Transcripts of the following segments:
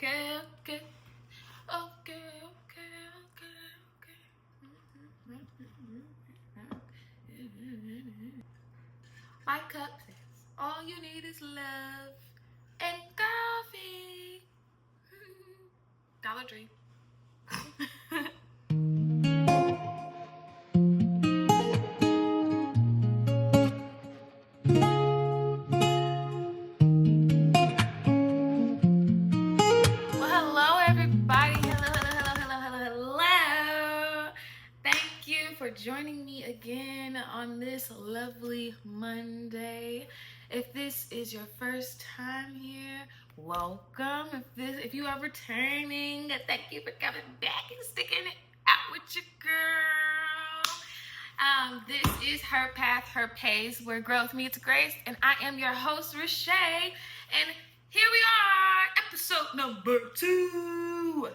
Okay, okay, okay, okay, okay. My cup says, all you need is love and coffee. Dollar Tree. Well, hello, everybody. Hello. Thank you for joining me again on this lovely Monday. If this is your first time here, welcome. If you are returning, thank you for coming back and sticking it out with your girl. This is Her Path, Her Pace, where growth meets grace, and I am your host, Rashay, and here we are, episode number 2.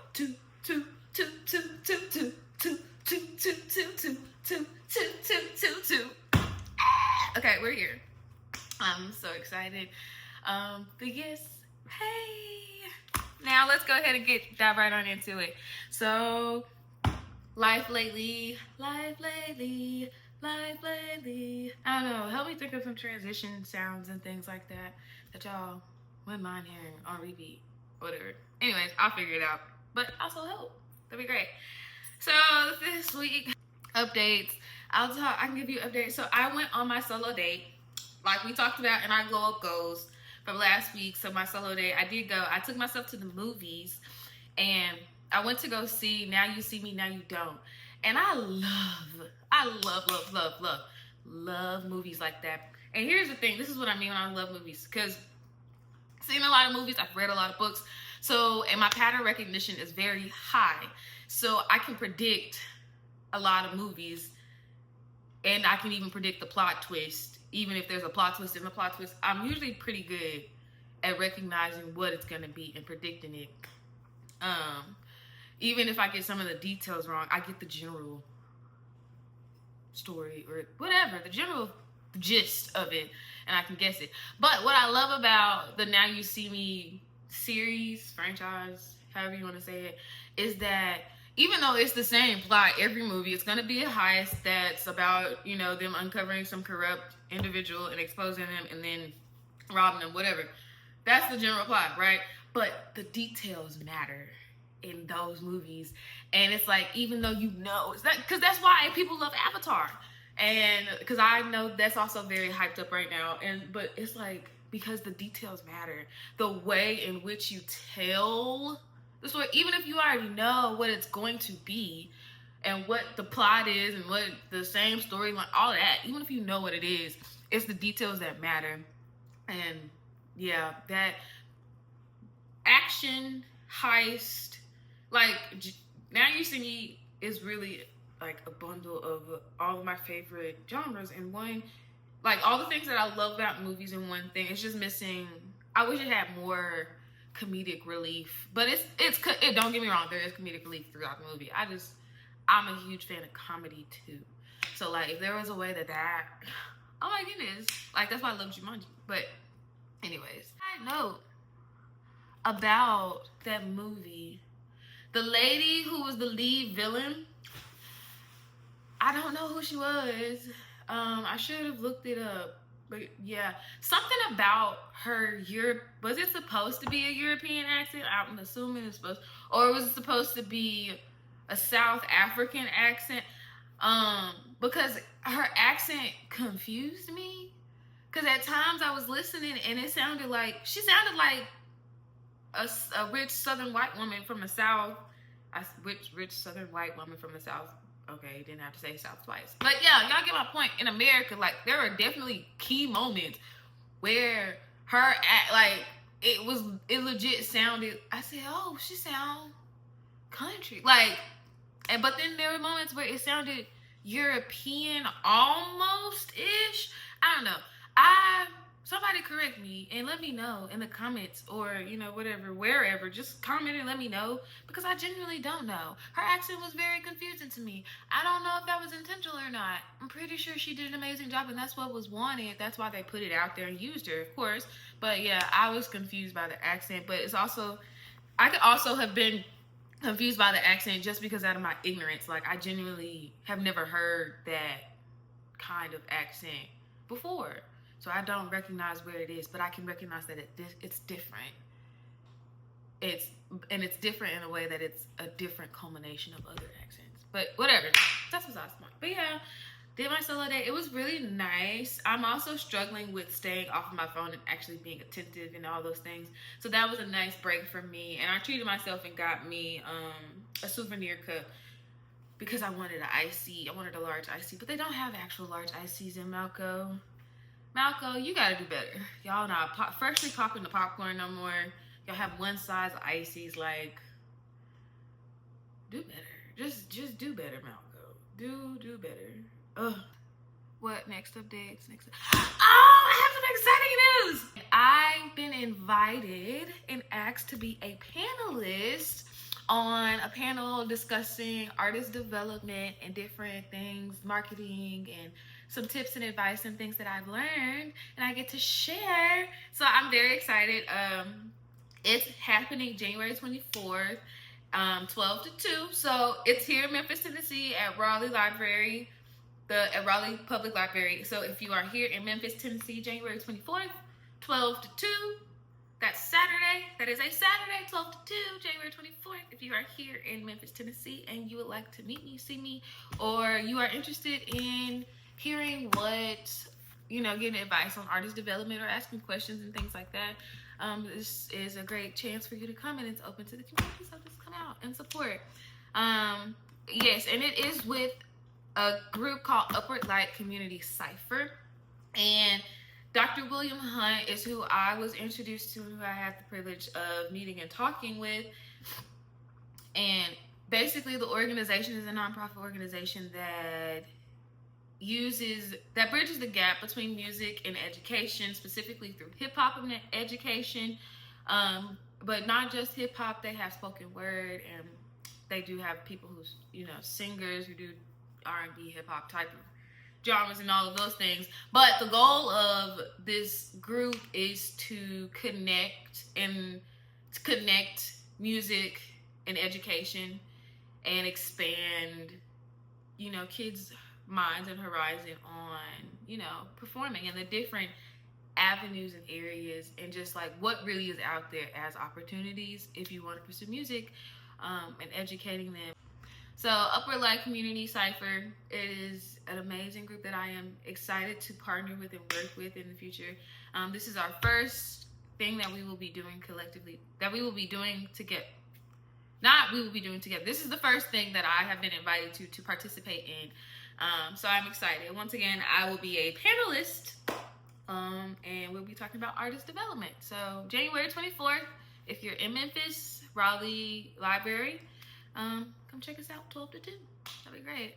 Okay, we're here. I'm so excited. But yes, hey. Now let's go ahead and dive right on into it. So, life lately. I don't know. Help me think of some transition sounds and things like that y'all wouldn't mind hearing on repeat, whatever. Anyways, I'll figure it out. But also help. That'd be great. So this week, updates. I can give you updates. So I went on my solo date, like we talked about in our glow up goals from last week. So my solo date, I did go. I took myself to the movies, and I went to go see Now You See Me, Now You Don't. And I love movies like that. And here's the thing. This is what I mean when I love movies. Because I've seen a lot of movies. I've read a lot of books. And my pattern recognition is very high. So I can predict a lot of movies. And I can even predict the plot twist. Even if there's a plot twist in the plot twist. I'm usually pretty good at recognizing what it's going to be and predicting it. Even if I get some of the details wrong, I get the general story or whatever, the general gist of it, and I can guess it. But what I love about the Now You See Me series, franchise, however you want to say it, is that even though it's the same plot every movie, it's going to be a heist that's about, them uncovering some corrupt individual and exposing them and then robbing them, whatever. That's the general plot, right? But the details matter in those movies. And it's like, even though because that's why people love Avatar. And because I know that's also very hyped up right now. But it's like, because the details matter. The way in which you tell the story, even if you already know what it's going to be and what the plot is and what the same storyline, all that, even if you know what it is, it's the details that matter. And yeah, that action, heist, like, Now You See Me is really like a bundle of all of my favorite genres in one. Like, all the things that I love about movies in one thing. It's just missing. I wish it had more comedic relief, but it don't get me wrong, there is comedic relief throughout the movie. I'm a huge fan of comedy too. So like, if there was a way that oh my goodness, like, that's why I love Jumanji. But anyways, side note about that movie. The lady who was the lead villain, I don't know who she was. I should have looked it up. But yeah, something about her was it supposed to be a European accent? I'm assuming it's supposed, or was it supposed to be a South African accent? Because her accent confused me. Because at times I was listening and she sounded like a rich Southern white woman from the South. Rich Southern white woman from the South. Okay, didn't have to say South twice. But yeah, y'all get my point. In America, like, there are definitely key moments where it legit sounded, I said, oh, she sound country. Like, but then there were moments where it sounded European almost-ish. I don't know. Somebody correct me and let me know in the comments, or whatever, wherever. Just comment and let me know, because I genuinely don't know. Her accent was very confusing to me. I don't know if that was intentional or not. I'm pretty sure she did an amazing job, and that's what was wanted. That's why they put it out there and used her, of course. But yeah, I was confused by the accent. But it's also, I could also have been confused by the accent just because out of my ignorance. Like, I genuinely have never heard that kind of accent before. So I don't recognize where it is, but I can recognize that it's different. It's different in a way that it's a different culmination of other accents. But whatever. That's besides the point. But yeah, did my solo day. It was really nice. I'm also struggling with staying off of my phone and actually being attentive and all those things. So that was a nice break for me. And I treated myself and got me a souvenir cup because I wanted an icy. I wanted a large icy, but they don't have actual large ices in Malco. Malco, you gotta do better. Y'all not freshly popping the popcorn no more. Y'all have one size ices. Like, do better. Just do better, Malco. Do better. Ugh. What next updates? Oh, I have some exciting news. I've been invited and asked to be a panelist on a panel discussing artist development and different things, marketing, and some tips and advice and things that I've learned, and I get to share. So I'm very excited. It's happening January 24th, 12 to 2. So it's here in Memphis, Tennessee at Raleigh Library, at Raleigh Public Library. So if you are here in Memphis, Tennessee, January 24th, 12 to 2, that's Saturday. That is a Saturday, 12 to 2, January 24th. If you are here in Memphis, Tennessee, and you would like to meet me, see me, or you are interested in hearing what, getting advice on artist development or asking questions and things like that, this is a great chance for you to come, and it's open to the community, so just come out and support. Yes, and it is with a group called Upward Light Community Cypher, and Dr. William Hunt is who I was introduced to and who I had the privilege of meeting and talking with. And basically the organization is a nonprofit organization that bridges the gap between music and education, specifically through hip-hop and education. But not just hip-hop, they have spoken word, and they do have people who's, singers who do R&B, hip-hop type of genres and all of those things. But the goal of this group is to connect music and education and expand, kids' minds and horizon on, performing and the different avenues and areas, and just like what really is out there as opportunities if you want to pursue music, and educating them. So Upward Light Community Cypher is an amazing group that I am excited to partner with and work with in the future. This is our first thing that we will be doing collectively, This is the first thing that I have been invited to participate in. So I'm excited. Once again, I will be a panelist, and we'll be talking about artist development. So January 24th, if you're in Memphis, Raleigh Library, come check us out, 12 to 2. That'd be great.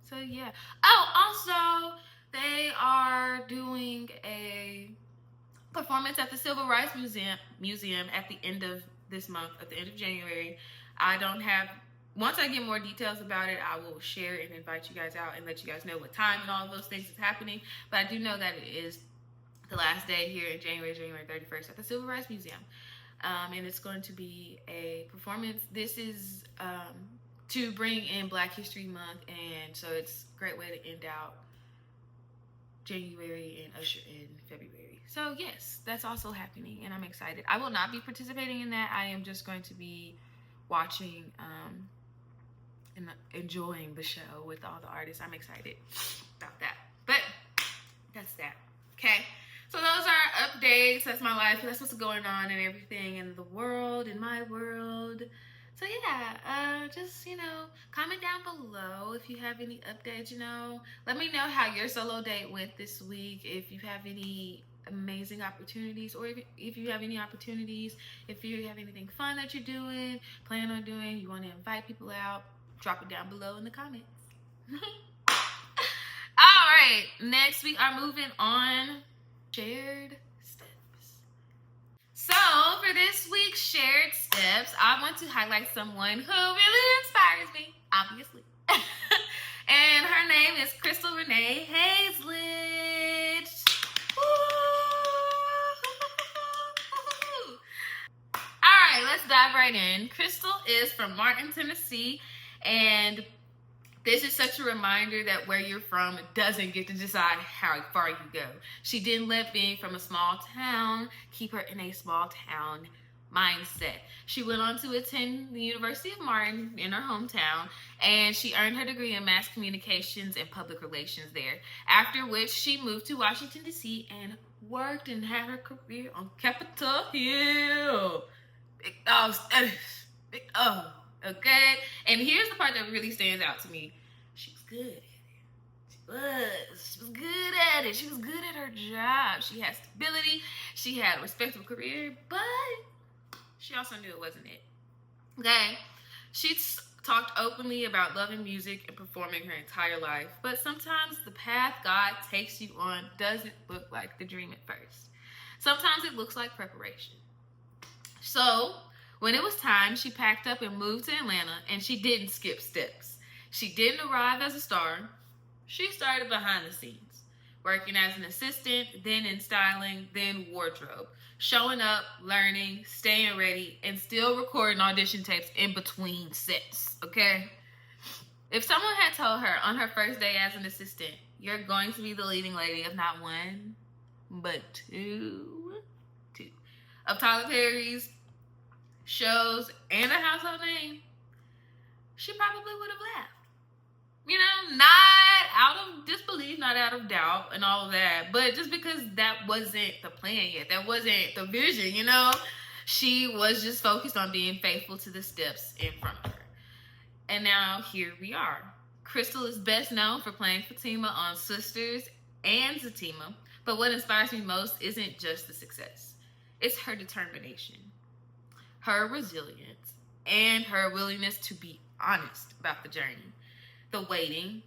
So yeah. Oh, also, they are doing a performance at the Civil Rights Museum at the end of this month, at the end of January. Once I get more details about it, I will share and invite you guys out and let you guys know what time and all of those things is happening. But I do know that it is the last day here in January 31st at the Civil Rights Museum. And it's going to be a performance. This is to bring in Black History Month, and so it's a great way to end out January and usher in February. So yes, that's also happening, and I'm excited. I will not be participating in that. I am just going to be watching and enjoying the show with all the artists. I'm excited about that. But that's that. Okay. So those are updates. That's my life. That's what's going on and everything in the world, in my world. So yeah, just, comment down below if you have any updates, Let me know how your solo date went this week, if you have any amazing opportunities, or if you have any opportunities, if you have anything fun that you're doing, plan on doing, you want to invite people out, drop it down below in the comments. All right, next we are moving on. Shared steps. So for this week's shared steps, I want to highlight someone who really inspires me, obviously. And her name is Crystal Renee Hazlett. All right, let's dive right in. Crystal is from Martin, Tennessee, and this is such a reminder that where you're from doesn't get to decide how far you go. She didn't let being from a small town keep her in a small town mindset. She went on to attend the University of Martin in her hometown, and she earned her degree in mass communications and public relations there. After which she moved to Washington, D.C. and worked and had her career on Capitol Hill. Big dog status. Big dog. Okay? And here's the part that really stands out to me. She was good at it. She was good at it. She was good at her job. She had stability. She had a respectable career, but she also knew it wasn't it. Okay? She talked openly about loving music and performing her entire life, but sometimes the path God takes you on doesn't look like the dream at first. Sometimes it looks like preparation. So, when it was time, she packed up and moved to Atlanta, and she didn't skip steps. She didn't arrive as a star. She started behind the scenes, working as an assistant, then in styling, then wardrobe, showing up, learning, staying ready, and still recording audition tapes in between sets, okay? If someone had told her on her first day as an assistant, you're going to be the leading lady of not one, but two of Tyler Perry's shows and a household name, she probably would have laughed. You know, not out of disbelief, not out of doubt and all of that, but just because that wasn't the plan yet. That wasn't the vision, you know? She was just focused on being faithful to the steps in front of her. And now here we are. Crystal is best known for playing Fatima on Sisters and Zatima, but what inspires me most isn't just the success. It's her determination, her resilience, and her willingness to be honest about the journey. The waiting,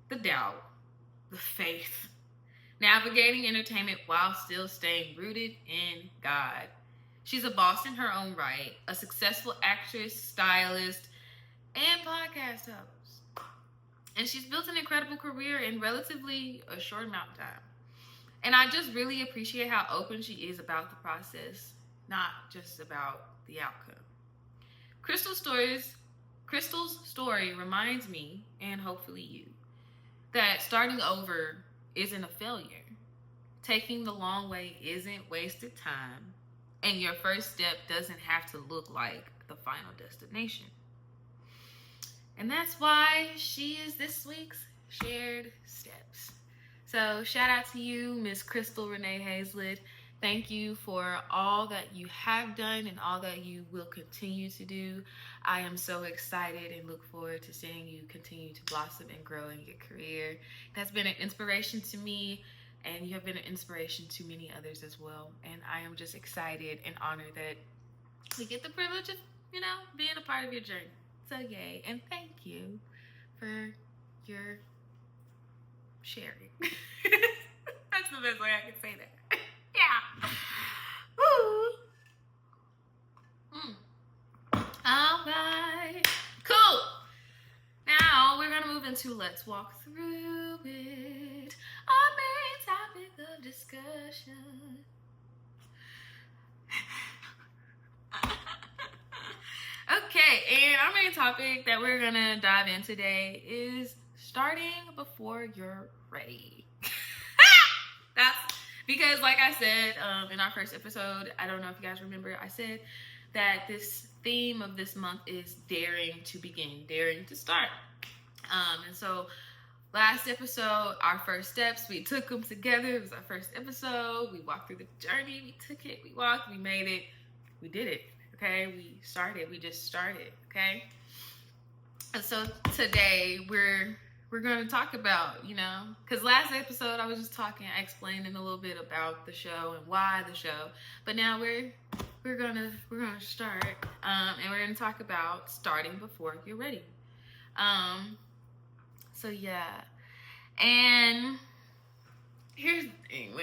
the doubt, the faith. Navigating entertainment while still staying rooted in God. She's a boss in her own right, a successful actress, stylist, and podcast host. And she's built an incredible career in relatively a short amount of time. And I just really appreciate how open she is about the process, not just about the outcome. Crystal's story reminds me, and hopefully you, that starting over isn't a failure. Taking the long way isn't wasted time, and your first step doesn't have to look like the final destination. And that's why she is this week's Shared Steps. So shout out to you, Miss Crystal Renee Hazlett. Thank you for all that you have done and all that you will continue to do. I am so excited and look forward to seeing you continue to blossom and grow in your career. That's been an inspiration to me, and you have been an inspiration to many others as well. And I am just excited and honored that we get the privilege of, being a part of your journey. So yay, and thank you for your sharing. That's the best way I can say that. Yeah. Woo. All right. Cool. Now we're gonna move into Let's Walk Through It, our main topic of discussion. Okay, and our main topic that we're gonna dive in today is starting before you're ready. That's because, like I said in our first episode, I don't know if you guys remember, I said that this theme of this month is daring to begin, daring to start. And so last episode, our first steps, we took them together. It was our first episode. We walked through the journey. We took it. We walked. We made it. We did it. Okay, we just started, okay? And so today we're going to talk about, because last episode I was just explaining a little bit about the show and why the show, but now we're going to start, and we're going to talk about starting before you're ready. So yeah, and here's the thing,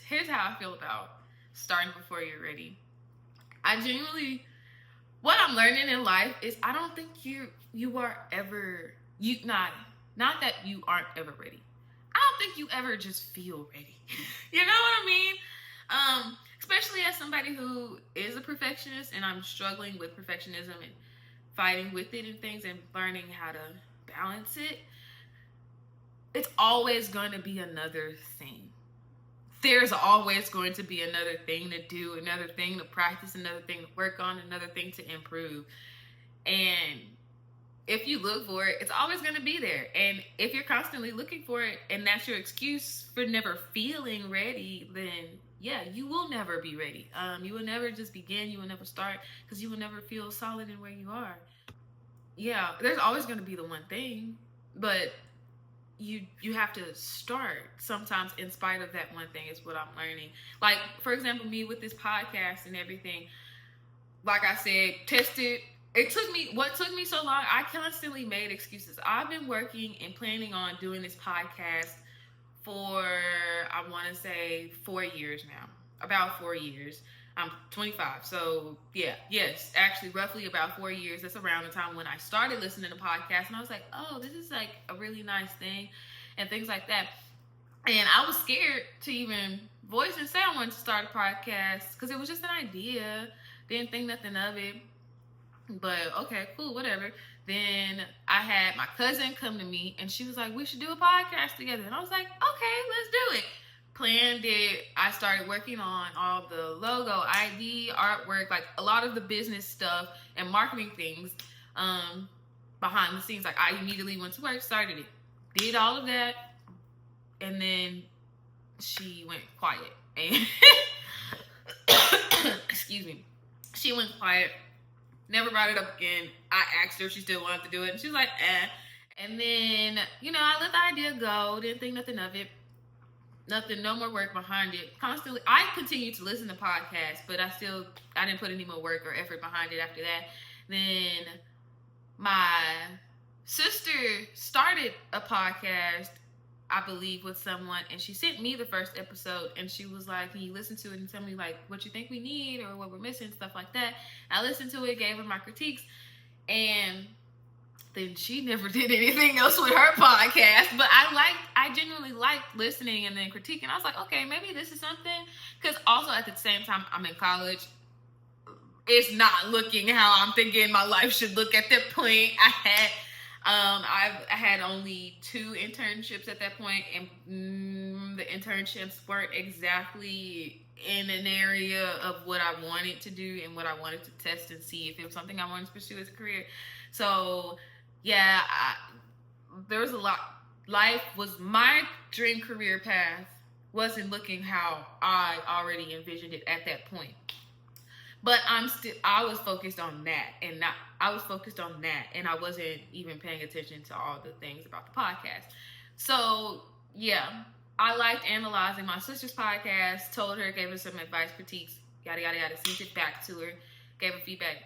here's how I feel about starting before you're ready. I genuinely, what I'm learning in life is I don't think you are ever, not that you aren't ever ready. I don't think you ever just feel ready. You know what I mean? especially as somebody who is a perfectionist and I'm struggling with perfectionism and fighting with it and things and learning how to balance it. It's always going to be another thing. There's always going to be another thing to do, another thing to practice, another thing to work on, another thing to improve. And if you look for it, it's always going to be there. And if you're constantly looking for it and that's your excuse for never feeling ready, then yeah, you will never be ready. You will never just begin. You will never start because you will never feel solid in where you are. Yeah, there's always going to be the one thing, but you have to start sometimes in spite of that one thing is what I'm learning. Like, for example, me with this podcast and everything, like I said, tested. What took me so long, I constantly made excuses. I've been working and planning on doing this podcast for, I want to say 4 years now, about 4 years. I'm 25. So yeah, yes, actually roughly about 4 years. That's around the time when I started listening to podcasts and I was like, oh, this is like a really nice thing and things like that. And I was scared to even voice and say I wanted to start a podcast because it was just an idea. Didn't think nothing of it. But okay, cool, whatever. Then I had my cousin come to me and she was like, we should do a podcast together. And I was like, okay, let's do it. Planned it. I started working on all the logo, ID, artwork, like a lot of the business stuff and marketing things behind the scenes. Like I immediately went to work, started it, did all of that, and then she went quiet. And excuse me, she went quiet. Never brought it up again. I asked her if she still wanted to do it, and she was like, eh. And then, I let the idea go. Didn't think nothing of it. Nothing, no more work behind it. Constantly, I continued to listen to podcasts, but I didn't put any more work or effort behind it after that. Then my sister started a podcast, I believe, with someone, and she sent me the first episode, and she was like, can you listen to it and tell me like what you think we need or what we're missing, stuff like that. I listened to it, gave her my critiques, and then she never did anything else with her podcast. But I genuinely liked listening and then critiquing. I was like, okay, maybe this is something. Because also at the same time, I'm in college. It's not looking how I'm thinking my life should look at that point. I had only 2 internships at that point, and the internships weren't exactly in an area of what I wanted to do and what I wanted to test and see if it was something I wanted to pursue as a career. So yeah, there was a lot. Life was my dream career path wasn't looking how I already envisioned it at that point. But I was focused on that and I wasn't even paying attention to all the things about the podcast. So yeah, I liked analyzing my sister's podcast, told her, gave her some advice, critiques, yada, yada, yada, sent it back to her, gave her feedback.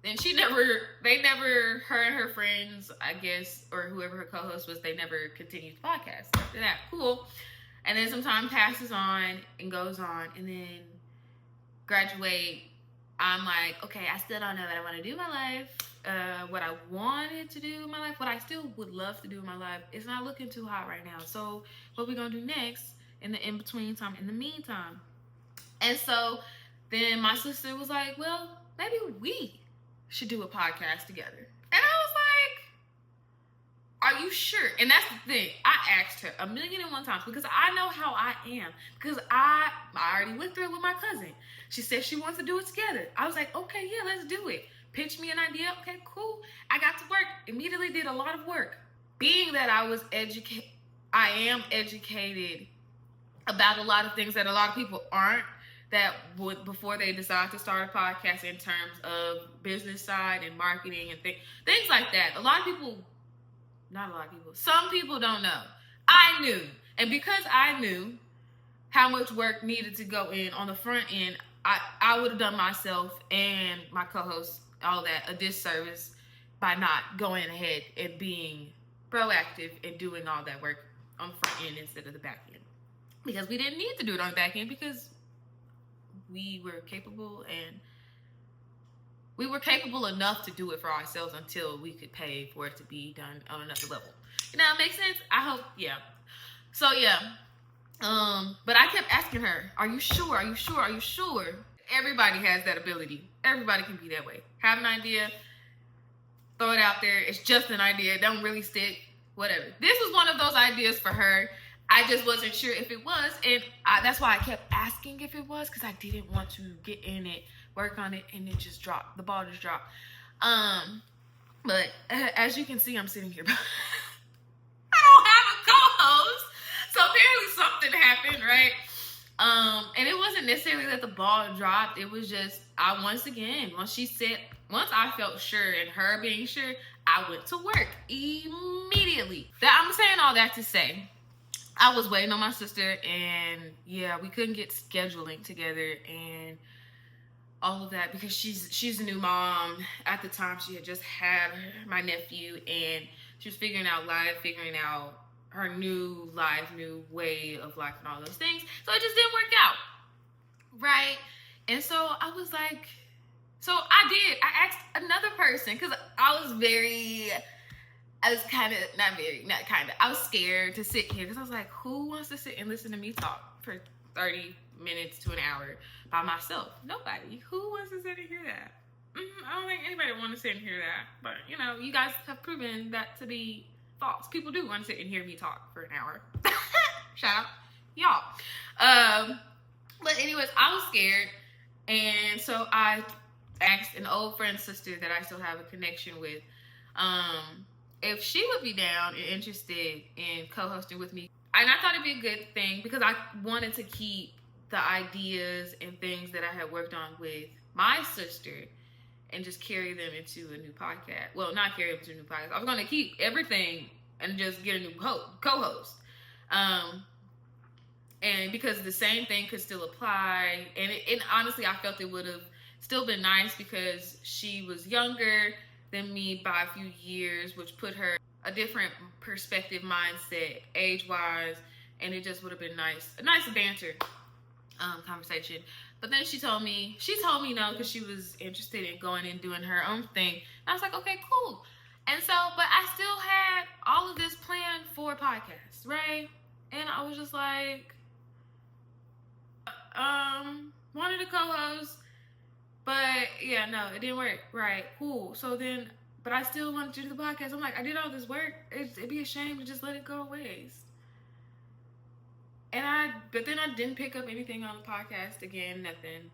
Then her and her friends, I guess, or whoever her co-host was, they never continued the podcast after that. Cool. And then some time passes on and goes on, and then graduate. I'm like, okay, I still don't know what I want to do in my life, what I wanted to do in my life, what I still would love to do in my life. It's not looking too hot right now. So what we going to do next in the in-between time, in the meantime? And so then my sister was like, well, maybe we should do a podcast together. And I was like, are you sure? And that's the thing. I asked her 1,000,001 times because I know how I am. Because I already went through it with my cousin. She said she wants to do it together. I was like, okay, yeah, let's do it. Pitch me an idea. Okay, cool. I got to work. Immediately did a lot of work. Being that I am educated about a lot of things that a lot of people aren't, that would before they decide to start a podcast in terms of business side and marketing and things like that. Some people don't know. I knew. And because I knew how much work needed to go in on the front end, I would have done myself and my co-host all that a disservice by not going ahead and being proactive and doing all that work on the front end instead of the back end. Because we didn't need to do it on the back end because we were capable enough to do it for ourselves until we could pay for it to be done on another level. You know, it makes sense? I hope, yeah. So yeah, But I kept asking her, are you sure? Are you sure? Are you sure? Everybody has that ability. Everybody can be that way. Have an idea, throw it out there. It's just an idea. It don't really stick. Whatever. This was one of those ideas for her. I just wasn't sure if it was, and that's why I kept asking if it was, because I didn't want to get in it, work on it, and it just dropped. The ball just dropped. But as you can see, I'm sitting here. I don't have a co-host, so apparently something happened, right? And it wasn't necessarily that the ball dropped. It was just once I felt sure, and her being sure, I went to work immediately. I'm saying all that to say, I was waiting on my sister, and yeah, we couldn't get scheduling together and all of that because she's a new mom. At the time, she had just had my nephew, and she was figuring out life, figuring out her new life, new way of life, and all those things. So it just didn't work out, right? And so I was like, I asked another person because I was scared to sit here because I was like, who wants to sit and listen to me talk for 30 minutes to an hour by myself? Nobody. Who wants to sit and hear that? I don't think anybody wants to sit and hear that. But, you guys have proven that to be false. People do want to sit and hear me talk for an hour. Shout out y'all. But anyways, I was scared. And so I asked an old friend's sister that I still have a connection with, if she would be down and interested in co-hosting with me. And I thought it'd be a good thing because I wanted to keep the ideas and things that I had worked on with my sister and just carry them into a new podcast. Well, not carry them to a new podcast. I was going to keep everything and just get a new co-host. And because the same thing could still apply. And honestly, I felt it would have still been nice because she was younger than me by a few years, which put her a different perspective, mindset, age-wise, and it just would have been nice, a nice banter conversation. But then she told me no because she was interested in going and doing her own thing. And I was like, okay, cool. And so, but I still had all of this planned for a podcast, right? And I was just like, wanted to co-host. But yeah, no, it didn't work. Right, cool. So then, but I still wanted to do the podcast. I'm like, I did all this work. It'd be a shame to just let it go waste. But then I didn't pick up anything on the podcast again, nothing.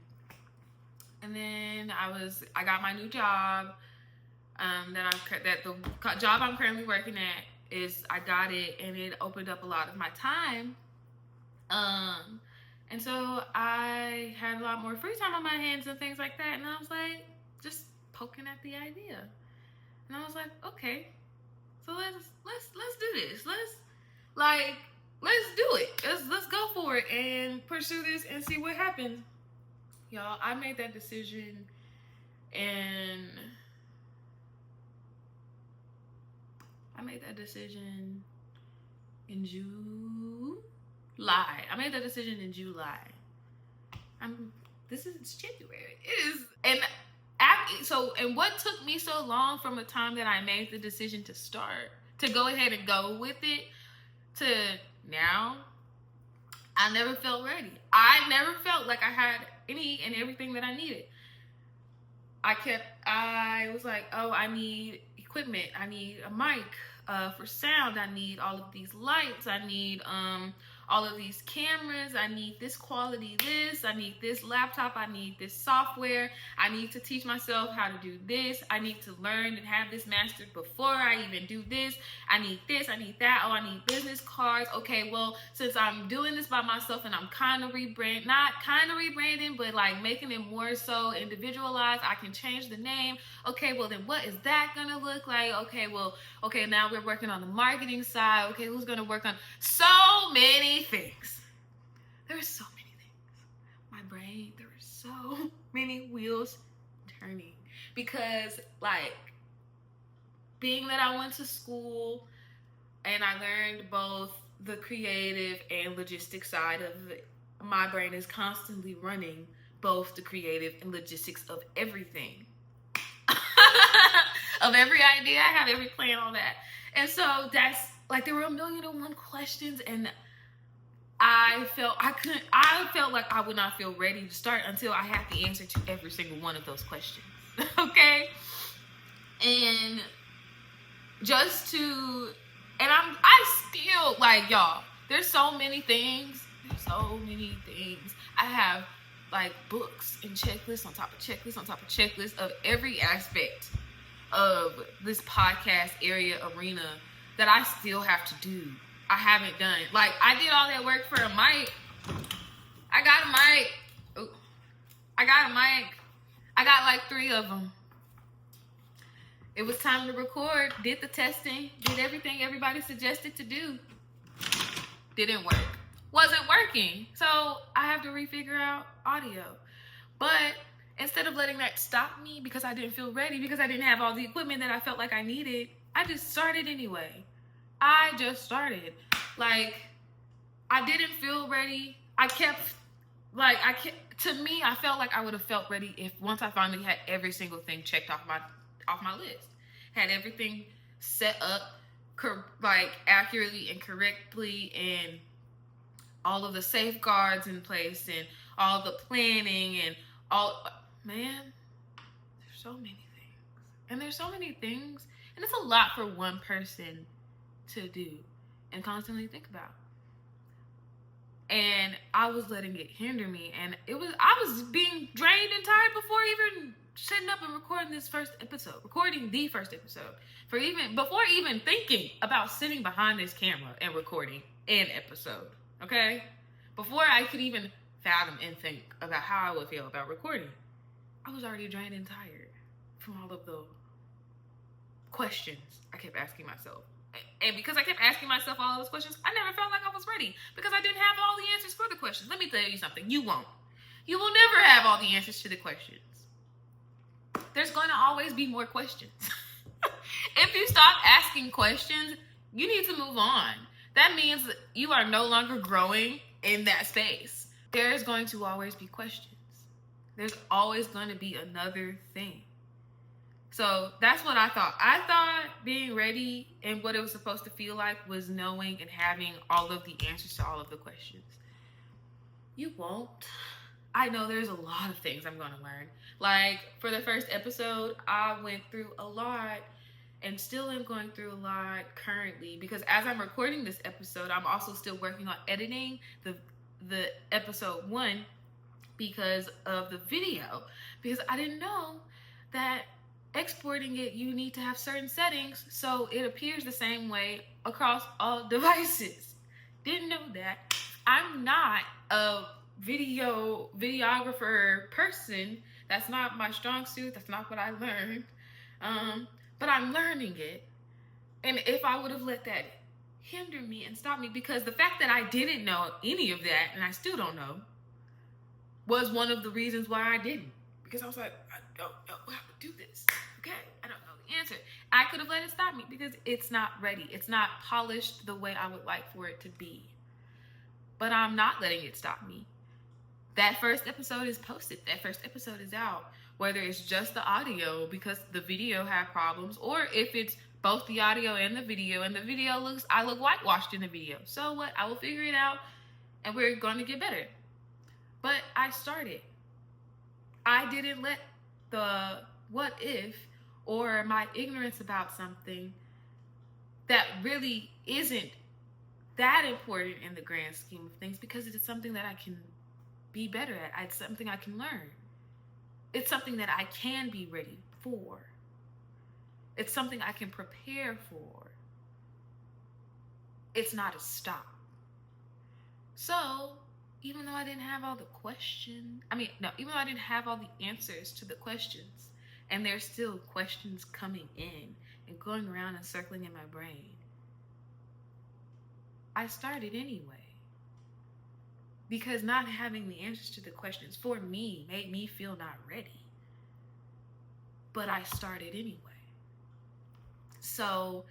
And then I got my new job. The job I'm currently working at I got it, and it opened up a lot of my time. And so I had a lot more free time on my hands and things like that. And I was like, just poking at the idea. And I was like, okay, so let's do this. Let's do it. Let's go for it and pursue this and see what happens. Y'all, I made that decision in July. I made that decision in July. This is January. It is, and what took me so long from the time that I made the decision to go ahead and go with it to now, I never felt ready. I never felt like I had any and everything that I needed. I was like, oh, I need equipment. I need a mic for sound. I need all of these lights. I need all of these cameras. I need this quality I need this laptop. I need this software. I need to teach myself how to do this. I need to learn and have this mastered before I even do this. I need this. I need that. Oh, I need business cards. Okay, well, since I'm doing this by myself and I'm not kind of rebranding, but like making it more so individualized, I can change the name. Okay, well then what is that gonna look like? Okay, now we're working on the marketing side. Okay, who's gonna work on so many things? There are so many things. My brain, there are so many wheels turning because being that I went to school and I learned both the creative and logistic side of it, my brain is constantly running both the creative and logistics of everything. Of every idea, I have every plan on that. And so that's there were 1,000,001 questions, and I felt like I would not feel ready to start until I had the answer to every single one of those questions. Okay? And just to, and I still, like, y'all, there's so many things. I have, like, books and checklists on top of checklists on top of checklists of every aspect of this podcast arena that I still have to do. I haven't done. Like, I did all that work for a mic. I got a mic. I got like 3 of them. It was time to record. Did the testing. Did everything everybody suggested to do. Didn't work. Wasn't working. So I have to refigure out audio. But instead of letting that stop me because I didn't feel ready, because I didn't have all the equipment that I felt like I needed, I just started anyway. Like, I didn't feel ready. To me, I felt like I would have felt ready if once I finally had every single thing checked off my list. Had everything set up like accurately and correctly, and all of the safeguards in place, and all the planning, and man, there's so many things. And it's a lot for one person to do and constantly think about. And I was letting it hinder me, and I was being drained and tired before even setting up and recording the first episode, before even thinking about sitting behind this camera and recording an episode. Okay? Before I could even fathom and think about how I would feel about recording, I was already drained and tired from all of the questions I kept asking myself. And because I kept asking myself all those questions, I never felt like I was ready, because I didn't have all the answers for the questions. Let me tell you something. You won't. You will never have all the answers to the questions. There's going to always be more questions. If you stop asking questions, you need to move on. That means that you are no longer growing in that space. There's going to always be questions. There's always going to be another thing. So that's what I thought. I thought being ready and what it was supposed to feel like was knowing and having all of the answers to all of the questions. You won't. I know there's a lot of things I'm going to learn. Like, for the first episode, I went through a lot and still am going through a lot currently, because as I'm recording this episode, I'm also still working on editing the episode 1 because of the video. Because I didn't know that exporting it, you need to have certain settings so it appears the same way across all devices. Didn't know that. I'm not a videographer person. That's not my strong suit. That's not what I learned. But I'm learning it. And if I would have let that hinder me and stop me, because the fact that I didn't know any of that, and I still don't know, was one of the reasons why I didn't. Because I was like, I don't know how to do this. Okay, I don't know the answer. I could have let it stop me because it's not ready. It's not polished the way I would like for it to be. But I'm not letting it stop me. That first episode is posted. That first episode is out. Whether it's just the audio because the video had problems, or if it's both the audio and the video I look whitewashed in the video. So what? I will figure it out, and we're going to get better. But I started. I didn't let the what if or my ignorance about something that really isn't that important in the grand scheme of things, because it is something that I can be better at. It's something I can learn. It's something that I can be ready for. It's something I can prepare for. It's not a stop. So, even though I didn't have all the even though I didn't have all the answers to the questions, and there's still questions coming in and going around and circling in my brain, I started anyway. Because not having the answers to the questions for me made me feel not ready. But I started anyway. So,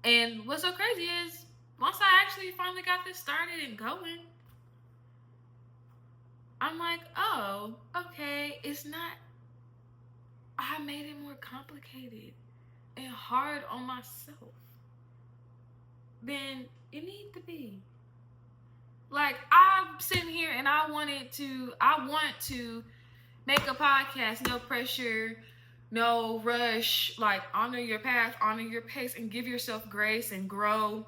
and what's so crazy is, once I actually finally got this started and going, I'm like, oh, okay, I made it more complicated and hard on myself than It needs to be. Like, I'm sitting here and I want to make a podcast, no pressure, no rush, like honor your path, honor your pace, and give yourself grace and grow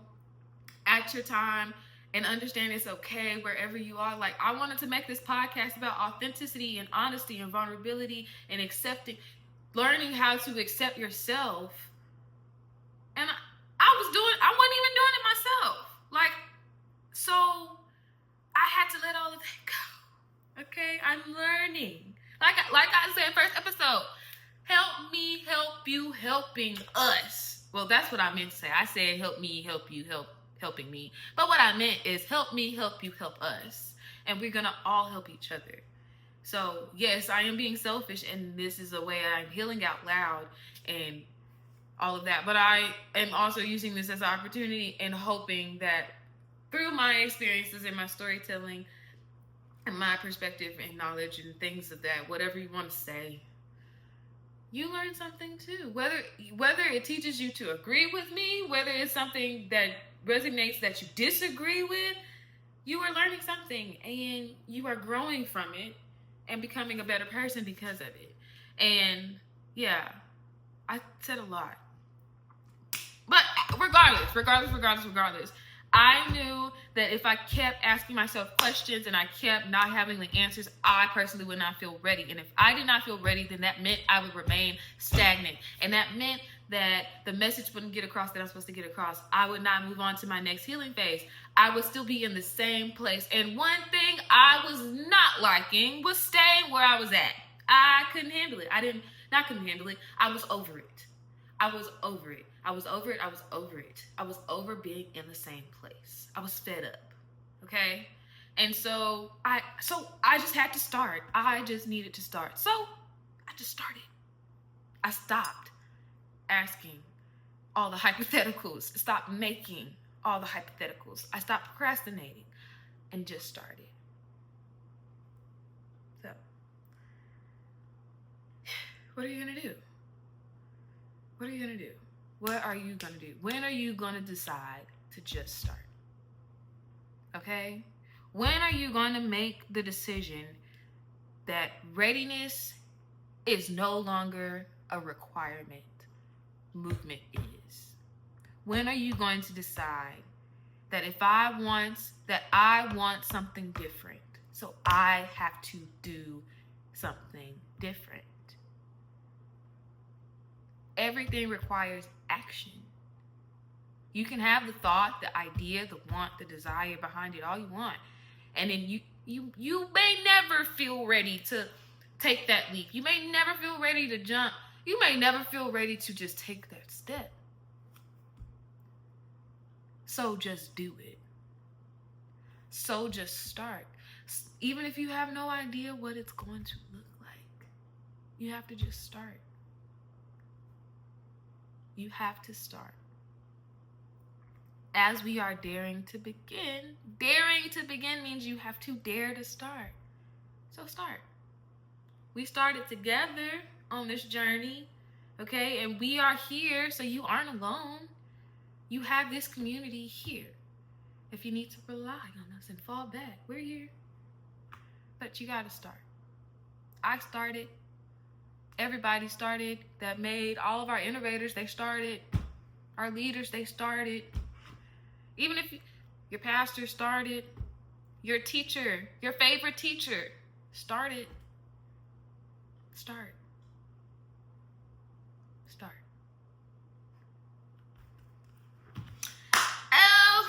at your time and understand it's okay wherever you are. Like, I wanted to make this podcast about authenticity and honesty and vulnerability and learning how to accept yourself. And I wasn't even doing it myself. Like, so I had to let all of that go. Okay, I'm learning. Like I said, first episode, help me, help you, helping us. Well, that's what I meant to say. I said help me, help you, helping me. But what I meant is help me, help you, help us. And we're gonna all help each other. So yes, I am being selfish, and this is a way I'm healing out loud and all of that. But I am also using this as an opportunity and hoping that through my experiences and my storytelling and my perspective and knowledge and things of that, whatever you want to say, you learn something too. Whether it teaches you to agree with me, whether it's something that resonates that you disagree with, you are learning something and you are growing from it and becoming a better person because of it. And yeah, I said a lot. But regardless, I knew that if I kept asking myself questions and I kept not having the answers, I personally would not feel ready. And if I did not feel ready, then that meant I would remain stagnant. And that meant that the message wouldn't get across that I'm supposed to get across. I would not move on to my next healing phase. I would still be in the same place. And one thing I was not liking was staying where I was at. I couldn't handle it. I was over it. I was over being in the same place. I was fed up. Okay? And so I just had to start. I just needed to start. So I just started. I stopped asking all the hypotheticals. Stopped making all the hypotheticals. I stopped procrastinating and just started. So, what are you going to do? What are you going to do? What are you going to do? When are you going to decide to just start? Okay? When are you going to make the decision that readiness is no longer a requirement? Movement is. When are you going to decide that I want something different, so I have to do something different? Everything requires action. You can have the thought, the idea, the want, the desire behind it all you want. And then you may never feel ready to take that leap. You may never feel ready to jump. You may never feel ready to just take that step. So just do it. So just start. Even if you have no idea what it's going to look like, you have to just start. You have to start. As we are daring to begin means you have to dare to start. So start. We started together on this journey, okay? And we are here, so you aren't alone. You have this community here. If you need to rely on us and fall back, we're here. But you gotta start. I started. Everybody started. That made all of our innovators, they started. Our leaders, they started. Even if your pastor started, your teacher, your favorite teacher started. Start.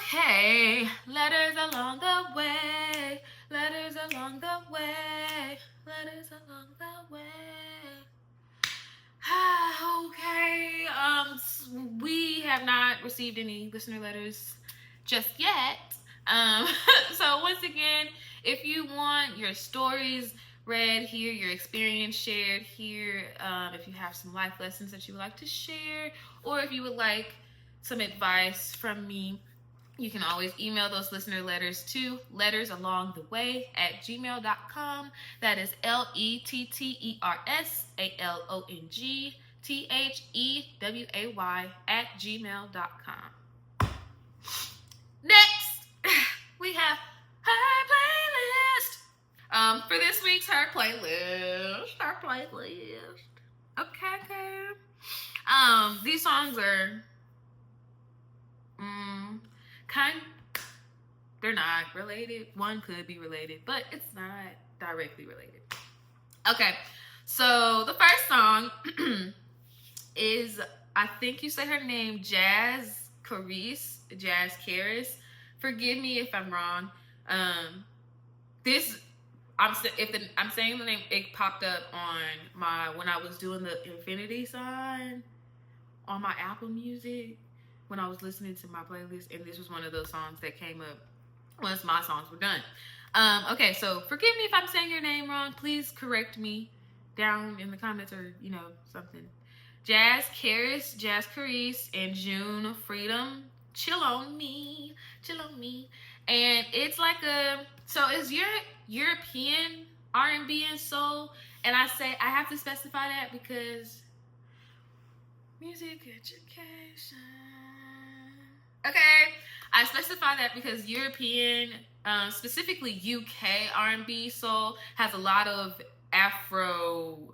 Okay, letters along the way, letters along the way, letters along the way. Okay, we have not received any listener letters just yet. So once again, if you want your stories read here, your experience shared here, if you have some life lessons that you would like to share, or if you would like some advice from me, you can always email those listener letters to lettersalongtheway@gmail.com. That is lettersalongtheway@gmail.com. We have her playlist. For this week's her playlist. Her playlist. Okay. These songs are kind. They're not related. One could be related, but it's not directly related. Okay, so the first song is, I think you say her name, Jazz Karis. Forgive me if I'm wrong. I'm saying the name, it popped up on when I was doing the infinity sign on my Apple Music when I was listening to my playlist, and this was one of those songs that came up once my songs were done. Okay, so forgive me if I'm saying your name wrong. Please correct me down in the comments or, something. Jazz Karis, and June Freedom. Chill on me. And it's like it's European R&B and soul. And I have to specify that because music education. Okay, I specify that because European, specifically UK R&B soul, has a lot of Afro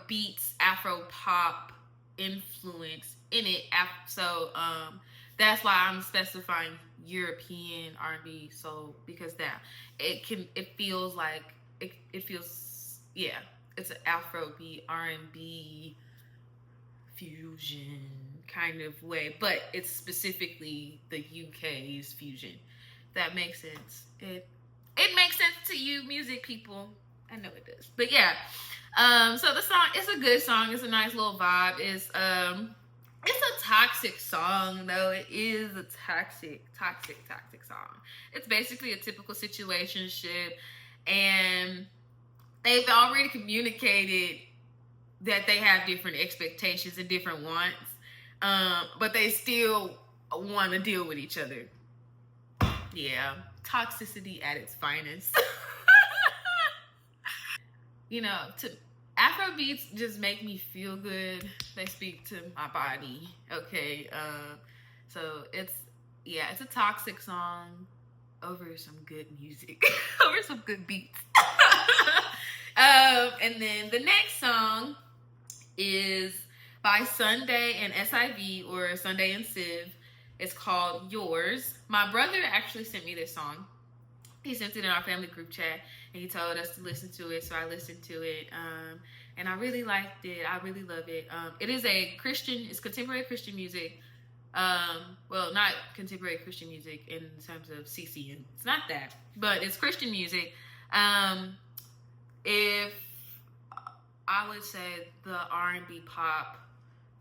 beats, Afro pop influence in it. So that's why I'm specifying European R&B soul, because it feels like it's an Afro beat R&B fusion kind of way, but it's specifically the UK's fusion. That makes sense. It makes sense to you music people. I know it does. But yeah. So the song, it's a good song. It's a nice little vibe. It's a toxic song though. It is a toxic song. It's basically a typical situationship, and they've already communicated that they have different expectations and different wants, but they still want to deal with each other. Yeah, toxicity at its finest. Afro beats just make me feel good. They speak to my body. Okay, so it's a toxic song over some good music, over some good beats. And then the next song is by Sunday and SIV, or Sunday and Civ. It's called Yours. My brother actually sent me this song. He sent it in our family group chat, and he told us to listen to it, so I listened to it, and I really liked it. I really love it. It is it's contemporary Christian music. Well, not contemporary Christian music in terms of CCM. It's not that, but it's Christian music. If I would say the R&B pop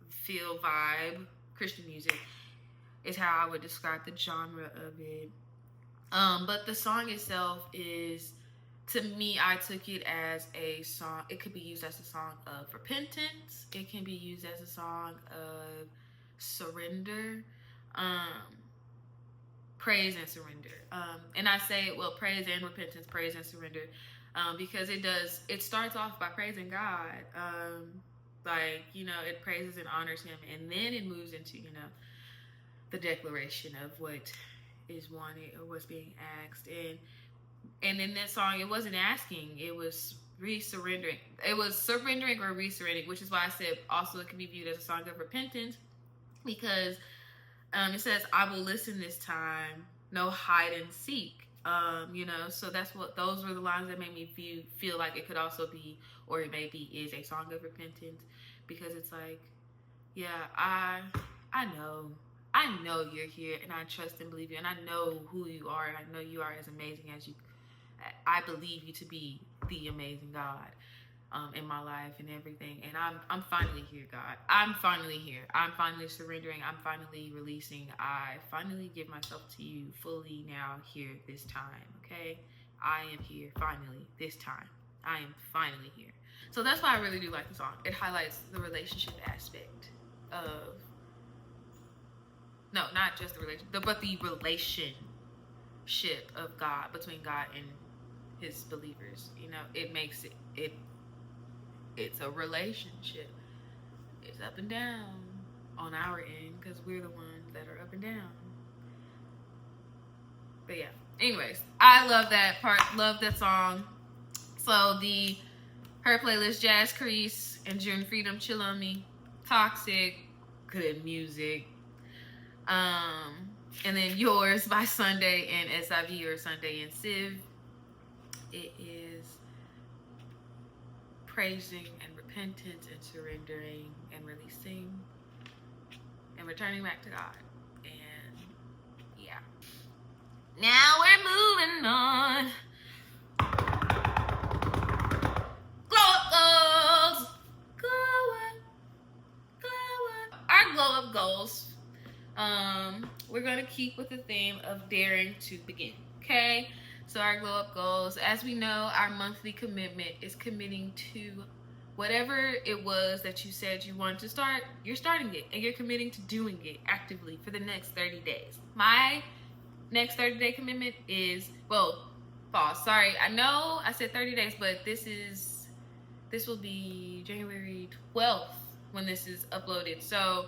feel vibe, Christian music is how I would describe the genre of it. But the song itself is, to me, I took it as a song. It could be used as a song of repentance. It can be used as a song of surrender, praise and surrender. And I say, praise and repentance, praise and surrender, because it starts off by praising God. It praises and honors him, and then it moves into, the declaration of what is wanted or what's being asked. And in that song, it wasn't asking, it was surrendering. It was surrendering or resurrendering, which is why I said also it can be viewed as a song of repentance, because it says, I will listen this time, no hide and seek. So those were the lines that made me feel like it could also be, or it maybe is, a song of repentance, because it's like, I know you're here, and I trust and believe you, and I know who you are, and I know you are as amazing as you. I believe you to be the amazing God in my life and everything. And I'm finally here, God. I'm finally here. I'm finally surrendering. I'm finally releasing. I finally give myself to you fully now, here, this time. Okay, I am here finally this time. I am finally here. So that's why I really do like the song. It highlights the relationship aspect of. No, not just the relationship, but the relationship of God, between God and his believers. It makes it's a relationship. It's up and down on our end, because we're the ones that are up and down. But yeah. Anyways, I love that part. Love that song. So her playlist, Jazz Crease and June Freedom, Chill on Me, Toxic, good music. And then Yours by Sunday and SIV, or Sunday and Civ. It is praising and repentance and surrendering and releasing and returning back to God. And yeah. Now we're moving on. Glow up goals. Glow up. Glow up. Our glow up goals. We're gonna keep with the theme of daring to begin. Okay? So our glow up goals, as we know, our monthly commitment is committing to whatever it was that you said you wanted to start. You're starting it, and you're committing to doing it actively for the next 30 days. My next 30-day commitment is, well, pause. Sorry, I know I said 30 days, but this will be January 12th when this is uploaded. So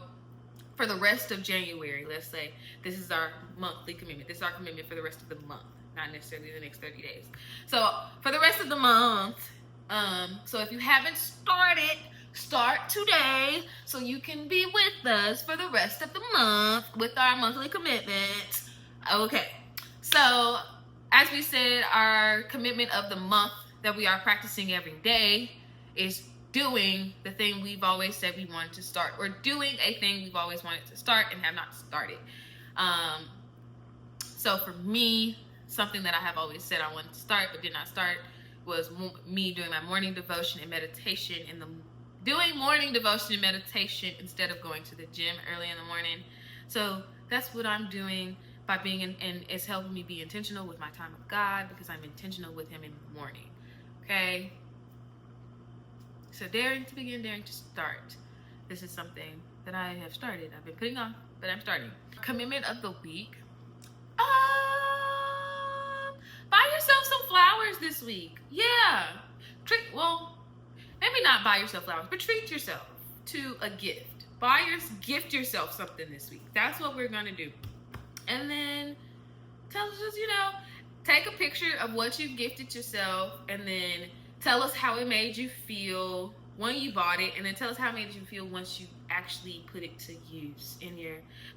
for the rest of January, let's say, this is our monthly commitment. This is our commitment for the rest of the month, not necessarily the next 30 days. So for the rest of the month, so if you haven't started, start today so you can be with us for the rest of the month with our monthly commitment. Okay, so as we said, our commitment of the month that we are practicing every day is doing the thing we've always said we wanted to start, or doing a thing we've always wanted to start and have not started. So for me, something that I have always said I wanted to start but did not start was me doing my morning devotion and meditation doing morning devotion and meditation instead of going to the gym early in the morning. So that's what I'm doing by being and it's helping me be intentional with my time with God, because I'm intentional with Him in the morning. Okay? So daring to begin, daring to start. This is something that I have started. I've been putting off, but I'm starting. Commitment of the week. Buy yourself some flowers this week. Yeah. Maybe not buy yourself flowers, but treat yourself to a gift. Gift yourself something this week. That's what we're gonna do. And then tell us, take a picture of what you've gifted yourself, and then tell us how it made you feel when you bought it, and then tell us how it made you feel once you actually put it to use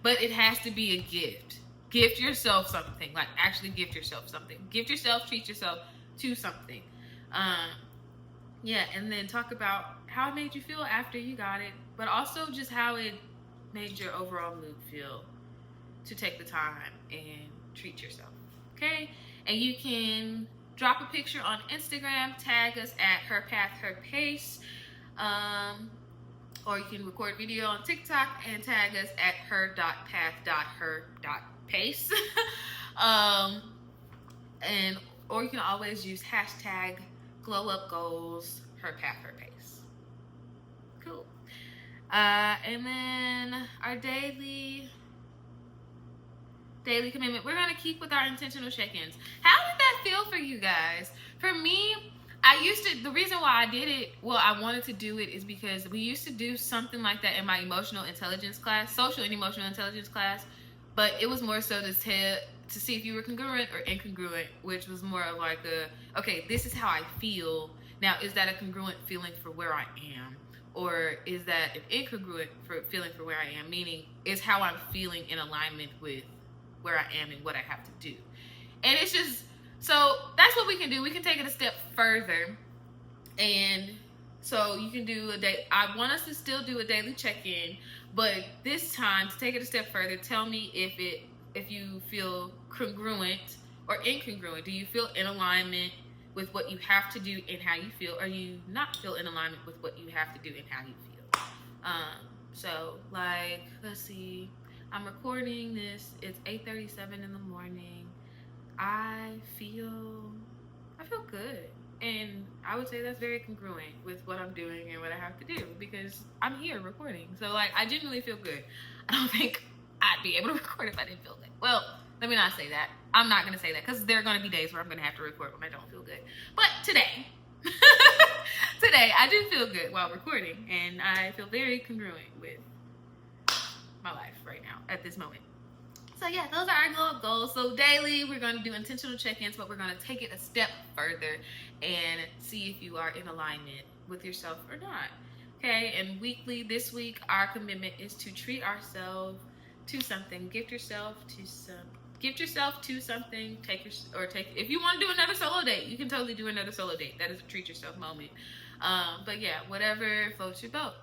but it has to be a gift. Gift yourself something, like actually gift yourself something. Gift yourself, treat yourself to something. And then talk about how it made you feel after you got it, but also just how it made your overall mood feel to take the time and treat yourself. Okay? And you can drop a picture on Instagram, tag us at Her Path, Her Pace, or you can record video on TikTok and tag us at her.path.her.pace. Or you can always use hashtag GlowUpGoals, Her Path, Her Pace. Cool. And then our daily commitment, we're going to keep with our intentional check-ins. How did that feel for you guys? For me, the reason why I did it, I wanted to do it, is because we used to do something like that in my emotional intelligence class, social and emotional intelligence class, but it was more so to see if you were congruent or incongruent, which was more of like okay, this is how I feel. Now, is that a congruent feeling for where I am? Or is that an incongruent feeling for where I am? Meaning, is how I'm feeling in alignment with where I am and what I have to do. And it's just, so that's what we can do. We can take it a step further. And so you can do I want us to still do a daily check-in, but this time, to take it a step further, tell me if you feel congruent or incongruent. Do you feel in alignment with what you have to do and how you feel? Or you not feel in alignment with what you have to do and how you feel? Let's see. I'm recording this. It's 8:37 in the morning. I feel good. And I would say that's very congruent with what I'm doing and what I have to do, because I'm here recording. So I genuinely feel good. I don't think I'd be able to record if I didn't feel good. Well, let me not say that. I'm not going to say that, because there are going to be days where I'm going to have to record when I don't feel good. But today, I do feel good while recording, and I feel very congruent with my life right now at this moment. So yeah, those are our glow up goals. So daily, we're going to do intentional check-ins, but we're going to take it a step further and see if you are in alignment with yourself or not. Okay, and weekly, this week, our commitment is to treat ourselves to something. Gift yourself to something. Take if you want to do another solo date, you can totally do another solo date. That is a treat yourself moment. But yeah, whatever floats your boat,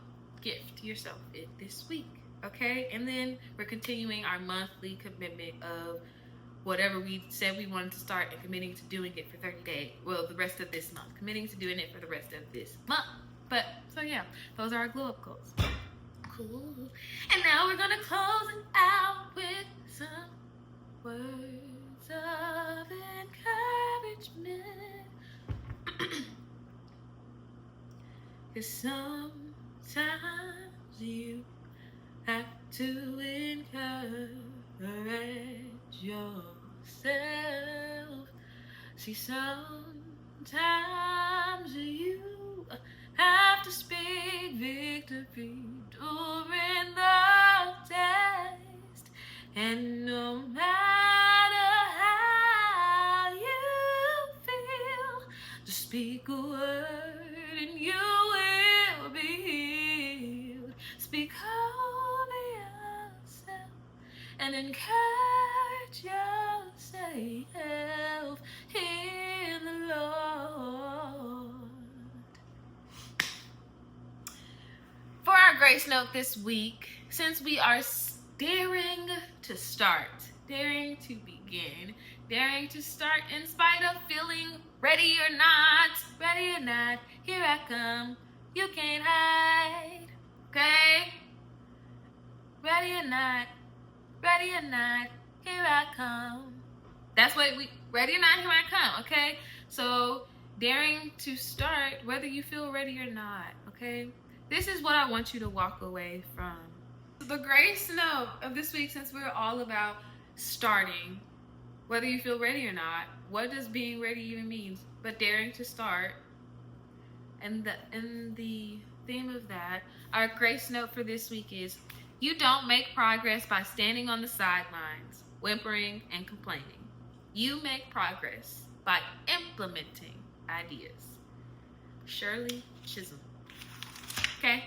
gift yourself it this week. Okay, and then we're continuing our monthly commitment of whatever we said we wanted to start and committing to doing it for 30 days. Well, the rest of this month. Committing to doing it for the rest of this month. But, so yeah, those are our glow up goals. Cool. And now we're going to close it out with some words of encouragement. Because sometimes you have to encourage yourself. See, sometimes you have to speak victory during the test. And no matter how you feel, just speak a word and you will be healed. Speak over yourself and encourage yourself in the Lord. For our grace note this week, since we are daring to start, daring to begin, daring to start in spite of feeling ready or not, here I come, you can't hide, okay? Ready or not, here I come. That's what ready or not, here I come, okay? So, daring to start, whether you feel ready or not, okay? This is what I want you to walk away from. The grace note of this week, since we're all about starting, whether you feel ready or not, what does being ready even mean? But daring to start. And the theme of that, our grace note for this week is, you don't make progress by standing on the sidelines, whimpering and complaining. You make progress by implementing ideas. Shirley Chisholm. Okay.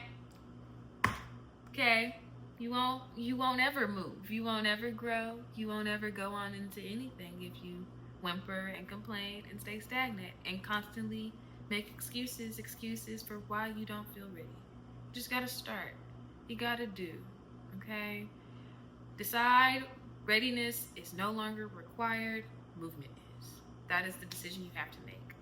You won't ever move. You won't ever grow. You won't ever go on into anything if you whimper and complain and stay stagnant and constantly make excuses for why you don't feel ready. You just gotta start. You gotta do. Okay? Decide readiness is no longer required. Movement is. That is the decision you have to make.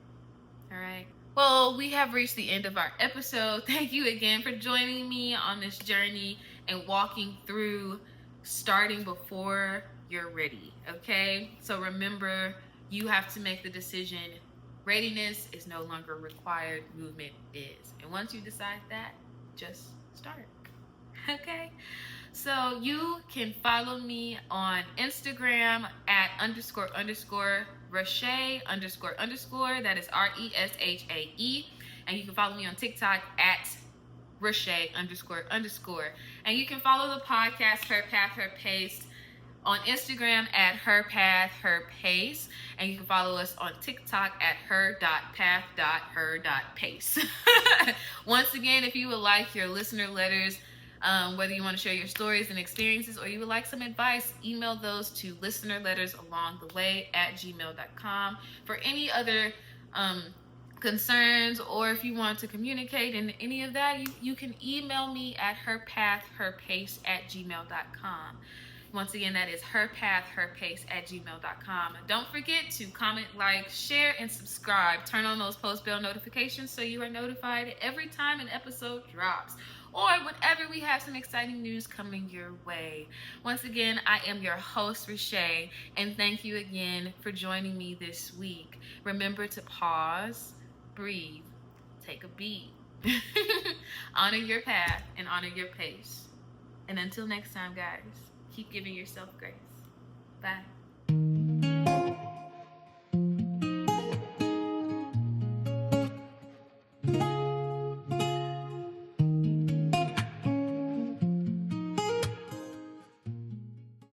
All right? Well, we have reached the end of our episode. Thank you again for joining me on this journey and walking through starting before you're ready, okay? So remember, you have to make the decision. Readiness is no longer required. Movement is. And once you decide that, just start, okay? So you can follow me on Instagram at __Reshae __. That is RESHAE. And you can follow me on TikTok at Reshae __. And you can follow the podcast Her Path, Her Pace on Instagram at Her Path, Her Pace. And you can follow us on TikTok at her.path.her.pace. Once again, if you would like your listener letters, whether you want to share your stories and experiences or you would like some advice, email those to listenerlettersalongtheway@gmail.com. For any other concerns, or if you want to communicate in any of that, you can email me at herpathherpace@gmail.com. Once again, that is herpathherpace@gmail.com. Don't forget to comment, like, share, and subscribe. Turn on those post bell notifications so you are notified every time an episode drops, or whenever we have some exciting news coming your way. Once again, I am your host, Reshae, and thank you again for joining me this week. Remember to pause, breathe, take a beat, honor your path, and honor your pace. And until next time, guys, keep giving yourself grace. Bye.